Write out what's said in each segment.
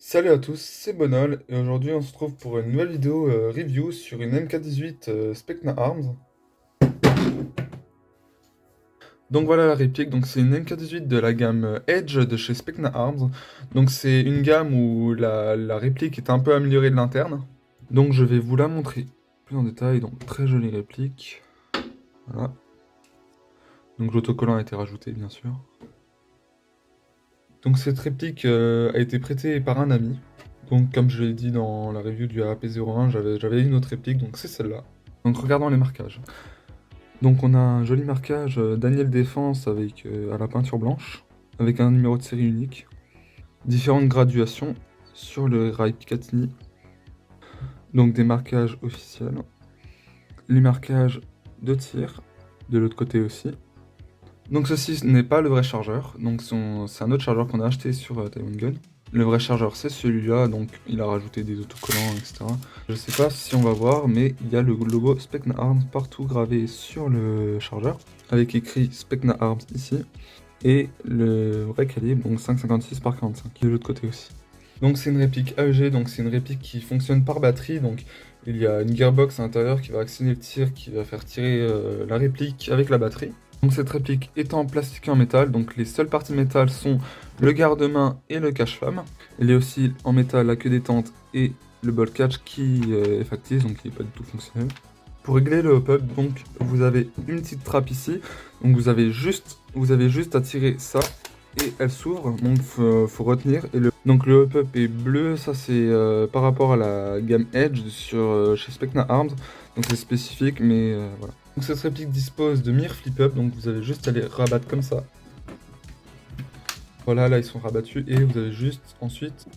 Salut à tous, c'est Bonol et aujourd'hui on se retrouve pour une nouvelle vidéo review sur une MK18 Specna Arms. Donc voilà la réplique, donc c'est une MK18 de la gamme Edge de chez Specna Arms. Donc c'est une gamme où la réplique est un peu améliorée de l'interne. Donc je vais vous la montrer plus en détail, donc très jolie réplique. Voilà. Donc l'autocollant a été rajouté bien sûr. Donc cette réplique a été prêtée par un ami. Donc comme je l'ai dit dans la review du AP01, j'avais une autre réplique, donc c'est celle-là. Donc regardons les marquages. Donc on a un joli marquage Daniel Défense avec à la peinture blanche, avec un numéro de série unique. Différentes graduations sur le rail Picatinny. Donc des marquages officiels. Les marquages de tir, de l'autre côté aussi. Donc ceci n'est pas le vrai chargeur, donc c'est un autre chargeur qu'on a acheté sur Taiwan Gun. Le vrai chargeur c'est celui-là, donc il a rajouté des autocollants, etc. Je sais pas si on va voir, mais il y a le logo Specna Arms partout gravé sur le chargeur, avec écrit Specna Arms ici, et le vrai calibre, donc 5,56 par 45, de l'autre côté aussi. Donc c'est une réplique AEG, donc c'est une réplique qui fonctionne par batterie, donc il y a une gearbox à l'intérieur qui va actionner le tir, qui va faire tirer la réplique avec la batterie. Donc cette réplique est en plastique et en métal, donc les seules parties métal sont le garde-main et le cache-flamme. Il y a aussi en métal la queue détente et le ball catch qui est factice, donc qui n'est pas du tout fonctionnel. Pour régler le hop-up, donc vous avez une petite trappe ici, donc vous avez juste à tirer ça et elle s'ouvre, donc faut retenir. Donc le hop-up est bleu, ça c'est par rapport à la gamme Edge chez Specna Arms, donc c'est spécifique, mais voilà. Donc cette réplique dispose de mire flip-up, donc vous avez juste à les rabattre comme ça. Voilà, là ils sont rabattus et vous avez juste ensuite...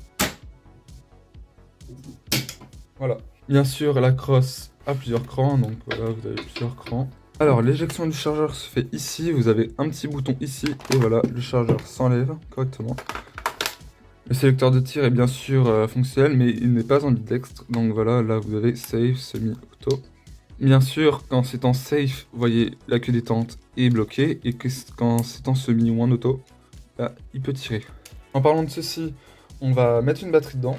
Voilà. Bien sûr, la crosse a plusieurs crans, donc voilà, vous avez plusieurs crans. Alors, l'éjection du chargeur se fait ici, vous avez un petit bouton ici, et voilà, le chargeur s'enlève correctement. Le sélecteur de tir est bien sûr fonctionnel, mais il n'est pas ambidextre, donc voilà, là vous avez safe, semi-auto. Bien sûr, quand c'est en safe, vous voyez la queue détente est bloquée, et quand c'est en semi ou en auto, là, il peut tirer. En parlant de ceci, on va mettre une batterie dedans.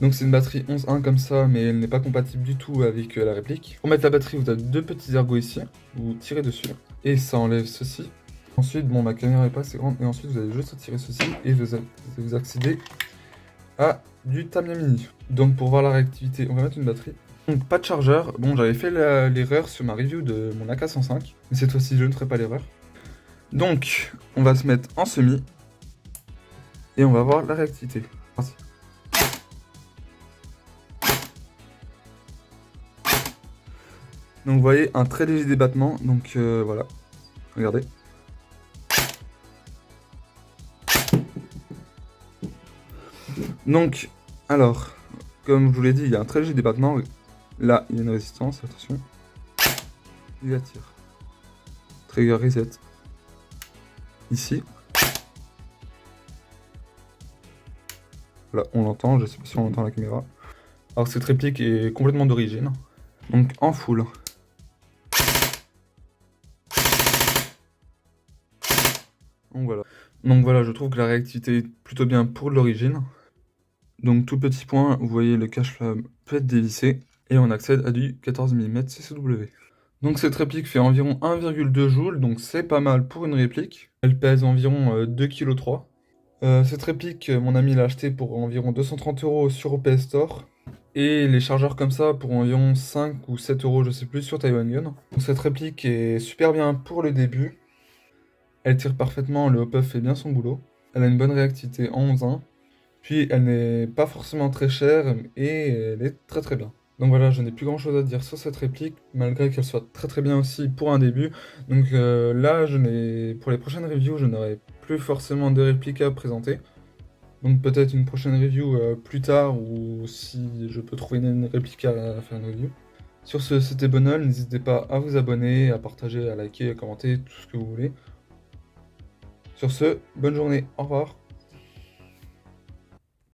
Donc c'est une batterie 11.1 comme ça, mais elle n'est pas compatible du tout avec la réplique. Pour mettre la batterie, vous avez deux petits ergots ici, vous tirez dessus, et ça enlève ceci. Ensuite, bon, ma caméra n'est pas assez grande, et ensuite vous avez juste à tirer ceci, et vous accédez à du Tamiya Mini. Donc pour voir la réactivité, on va mettre une batterie. Donc pas de chargeur, bon j'avais fait l'erreur sur ma review de mon AK105, mais cette fois-ci je ne ferai pas l'erreur. Donc on va se mettre en semi, et on va voir la réactivité. Parti. Donc vous voyez un très léger débattement, donc voilà, regardez. Donc, alors, comme je vous l'ai dit, il y a un très léger débattement. Là, il y a une résistance, attention. Il attire. Trigger reset. Ici. Voilà, on l'entend, je sais pas si on entend la caméra. Alors cette réplique est complètement d'origine. Donc en full. Donc voilà, je trouve que la réactivité est plutôt bien pour l'origine. Donc tout petit point, vous voyez le cache-flamme peut être dévissé et on accède à du 14 mm CCW. Donc cette réplique fait environ 1,2 joules, donc c'est pas mal pour une réplique. Elle pèse environ 2,3 kg. Cette réplique, mon ami l'a achetée pour environ 230 € sur OPS Store. Et les chargeurs comme ça pour environ 5 ou 7 € je sais plus, sur Taiwan Gun. Donc cette réplique est super bien pour le début. Elle tire parfaitement, le hop-up fait bien son boulot. Elle a une bonne réactivité en 11.1. Puis elle n'est pas forcément très chère et elle est très très bien. Donc voilà, je n'ai plus grand chose à dire sur cette réplique, malgré qu'elle soit très très bien aussi pour un début. Donc là, pour les prochaines reviews, je n'aurai plus forcément de répliques à présenter. Donc peut-être une prochaine review plus tard, ou si je peux trouver une réplique à faire une review. Sur ce, c'était Bonol, n'hésitez pas à vous abonner, à partager, à liker, à commenter, tout ce que vous voulez. Sur ce, bonne journée, au revoir.